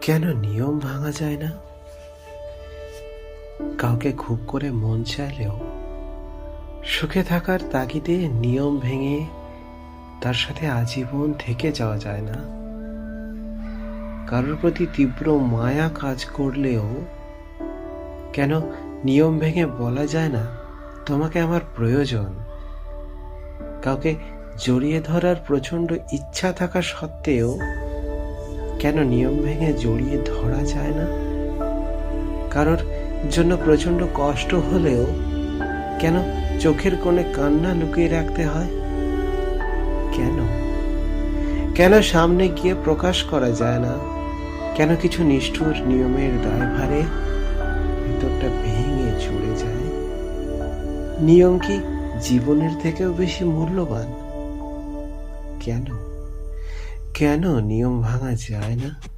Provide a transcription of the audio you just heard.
কেন নিয়ম ভাঙা যায় না? কাউকে খুব করে মন চাইলেও সুখে থাকার তাগিদে নিয়ম ভেঙে তার সাথে আজীবন থেকে যাওয়া যায় না। কারোর প্রতি তীব্র মায়া কাজ করলেও কেন নিয়ম ভেঙে বলা যায় না তোমাকে আমার প্রয়োজন? কাউকে জড়িয়ে ধরার প্রচন্ড ইচ্ছা থাকা সত্ত্বেও কেন নিয়ম ভেঙে জড়িয়ে ধরা যায় না? কারোর জন্য প্রচন্ড কষ্ট হলেও কেন চোখের কোণে কান্না লুকিয়ে রাখতে হয়? কেন কেন সামনে গিয়ে প্রকাশ করা যায় না? কেন কিছু নিষ্ঠুর নিয়মের দায়ভারে ভেতরটা ভেঙে চলে যায়? নিয়ম কি জীবনের থেকেও বেশি মূল্যবান? কেন কেন নিয়ম ভাঙা যায় না?